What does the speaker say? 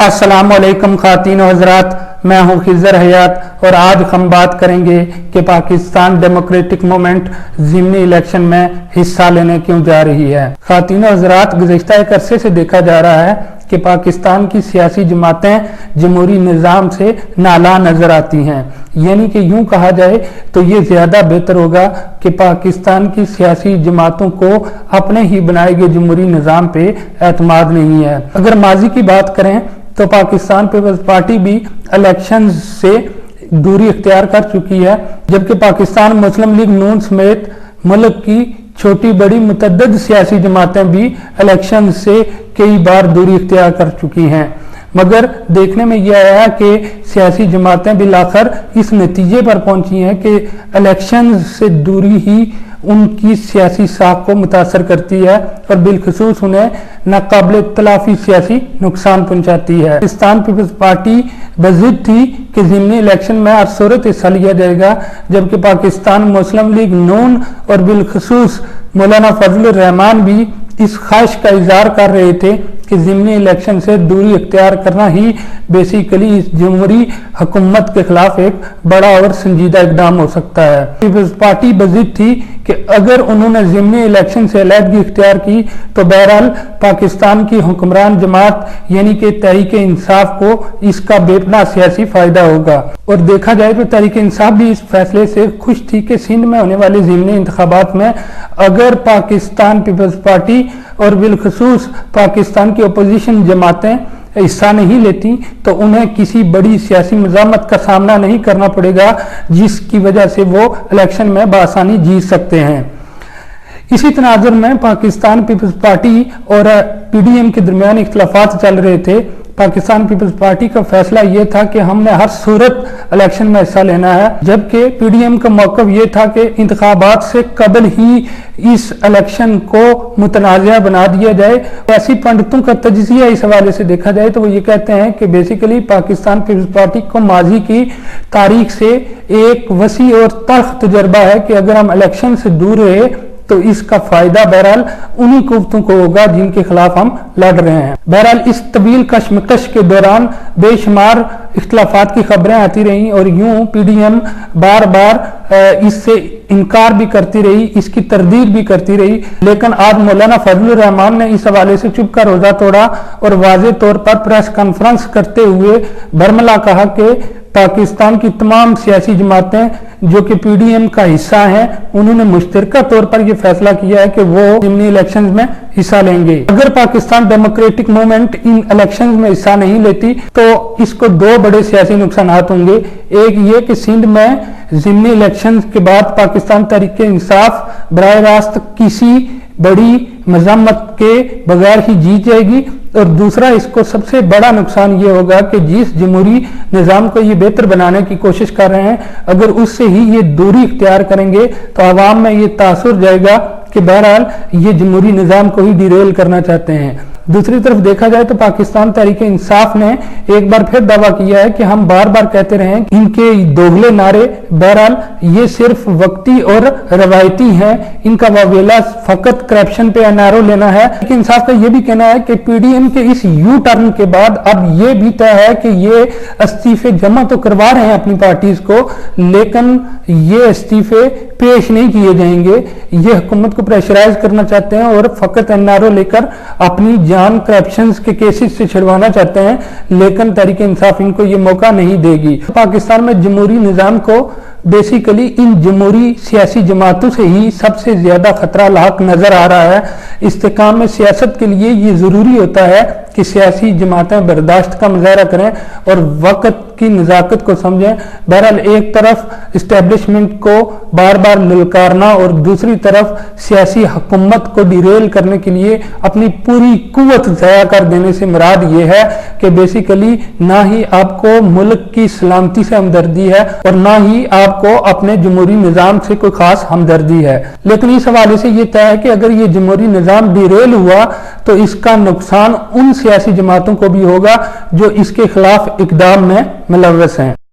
अस्सलाम वालेकुम ख़ातीन व हज़रात, मैं हूँ खिज़र हयात और आज हम बात करेंगे कि पाकिस्तान डेमोक्रेटिक मूवमेंट ज़िमनी इलेक्शन में हिस्सा लेने क्यों जा रही है। ख़ातीन व हज़रात, गुज़िश्ता एक अरसे से देखा जा रहा है कि पाकिस्तान की सियासी जमातें जमहूरी निज़ाम से नाला नज़र आती हैं। यानी कि यूं कहा जाए तो ये ज़्यादा बेहतर होगा कि पाकिस्तान की सियासी जमातों को अपने ही बनाए गए जमहूरी निज़ाम पे एतमाद नहीं है। अगर माजी की बात करें तो पाकिस्तान पीपल्स पार्टी भी इलेक्शन से दूरी इख्तियार कर चुकी है, जबकि पाकिस्तान मुस्लिम लीग नून समेत मुल्क की छोटी बड़ी मुतअद्दिद सियासी जमातें भी इलेक्शन से कई बार दूरी इख्तियार कर चुकी हैं। मगर देखने में यह आया कि सियासी जमातें बिलाखिर इस नतीजे पर पहुंची हैं कि इलेक्शन से दूरी ही उनकी सियासी साख को मुतासर करती है और बिलखसूस उन्हें नाकाबिल तलाफी सियासी नुकसान पहुंचाती है। पाकिस्तान पीपल्स पार्टी बज़िद थी कि ज़िमनी इलेक्शन में हर सूरत हिस्सा लिया जाएगा, जबकि पाकिस्तान मुस्लिम लीग नून और बिलखसूस मौलाना फजल रहमान भी इस ख्वाहिश का इजहार कर रहे थे कि ज़िमनी इलेक्शन से दूरी इख्तियार करना ही बेसिकली इस जमहूरी हुकूमत के खिलाफ एक बड़ा और संजीदा इकदाम हो सकता है। पीपल्स पार्टी बज़िद थी कि अगर उन्होंने ज़िमनी इलेक्शन से अलहदगी इख्तियार की तो बहरहाल पाकिस्तान की हुक्मरान जमात यानी कि तहरीक इंसाफ को इसका बेपनाह सियासी फायदा होगा। और देखा जाए तो तहरीक इंसाफ भी इस फैसले से खुश थी कि सिंध में होने वाले ज़िमनी इंतखाबात में अगर पाकिस्तान पीपल्स पार्टी और बिलखसूस पाकिस्तान की अपोजिशन जमातें हिस्सा नहीं लेती तो उन्हें किसी बड़ी सियासी मज़ामत का सामना नहीं करना पड़ेगा, जिसकी वजह से वो इलेक्शन में बआसानी जीत सकते हैं। इसी तनाजुर में पाकिस्तान पीपल्स पार्टी और पीडीएम के दरमियान इख्तिलाफात चल रहे थे। पाकिस्तान पीपल्स पार्टी का फैसला ये था कि हमने हर सूरत इलेक्शन में हिस्सा लेना है, जबकि पीडीएम का मौक़िफ़ ये था कि इंतखाबात से कबल ही इस इलेक्शन को मुतनाज़ा बना दिया जाए। ऐसी पंडितों का तजिज़िया इस हवाले से देखा जाए तो वो ये कहते हैं कि बेसिकली पाकिस्तान पीपल्स पार्टी को माजी की तारीख से एक वसी और तल्ख तजर्बा है कि अगर हम इलेक्शन से दूर रहे तो इसका फायदा बहरहाल उन्हीं कुव्वतों को होगा जिनके खिलाफ हम लड़ रहे हैं। बहरहाल इस तवील कशमकश के दौरान बेशुमार इख्तिलाफात की खबरें आती रहीं और यूं पीडीएम बार बार इससे इनकार भी करती रही, इसकी तरदीद भी करती रही। लेकिन आज मौलाना फजल रहमान ने इस हवाले से चुप का रोजा तोड़ा और वाज़ेह तौर पर प्रेस कॉन्फ्रेंस करते हुए बरमला कहा कि पाकिस्तान की तमाम सियासी जमातें जो कि पीडीएम का हिस्सा हैं, उन्होंने मुश्तरका तौर पर यह फैसला किया है कि वो ज़िमनी इलेक्शंस में हिस्सा लेंगे। अगर Pakistan democratic movement in elections में हिस्सा नहीं लेती तो इसको दो बड़े सियासी नुकसान होंगे। एक ये कि सिंध में ज़िमनी इलेक्शंस के बाद पाकिस्तान तहरीक इंसाफ बराह रास्त किसी बड़ी मज़म्मत के बगैर ही जीत जाएगी, और दूसरा इसको सबसे बड़ा नुकसान ये होगा कि जिस जमहूरी निज़ाम को ये बेहतर बनाने की कोशिश कर रहे हैं, अगर उससे ही ये दूरी इख्तियार करेंगे तो आवाम में ये तासुर जाएगा कि बहरहाल ये जमहूरी निज़ाम को ही डिरेल करना चाहते हैं। दूसरी तरफ देखा जाए तो पाकिस्तान तहरीक इंसाफ ने एक बार फिर दावा किया है कि हम बार बार कहते रहे इनके दोगले नारे बहरहाल ये सिर्फ वक्ती और रवायती हैं, इनका वावेला फकत करप्शन पे एनआरओ लेना है। तहरीक इंसाफ का ये भी कहना है कि पीडीएम के इस यू टर्न के बाद अब ये भी तय है कि ये इस्तीफे जमा तो करवा रहे हैं अपनी पार्टीज को, लेकिन ये इस्तीफे पेश नहीं किए जाएंगे। ये हुकूमत को प्रेशराइज करना चाहते हैं और फकत एनआरओ लेकर अपनी जान करप्शन के केसेस से छिड़वाना चाहते हैं, लेकिन तहरीक इंसाफ इनको ये मौका नहीं देगी। पाकिस्तान में जमहूरी निज़ाम को बेसिकली इन जमहूरी सियासी जमातों से ही सबसे ज्यादा खतरा लाक नजर आ रहा है। इस्तेकाम में सियासत के लिए ये जरूरी होता है कि सियासी जमातें बर्दाश्त का मुजाहरा करें और वक्त की नज़ाकत को समझें। बहरहाल एक तरफ इस्टेब्लिशमेंट को बार बार ललकारना और दूसरी तरफ सियासी हुकूमत को डिरेल करने के लिए अपनी पूरी कुव्वत ज़ाया कर देने से मुराद ये है कि बेसिकली ना ही आपको मुल्क की सलामती से हमदर्दी है और ना ही आपको अपने जमहूरी निज़ाम से कोई खास हमदर्दी है। लेकिन इस हवाले से ये तय है कि अगर ये जमहूरी निज़ाम डिरेल हुआ तो इसका नुकसान उन सियासी जमातों को भी होगा जो इसके खिलाफ इक़दाम में मुलव्वस हैं।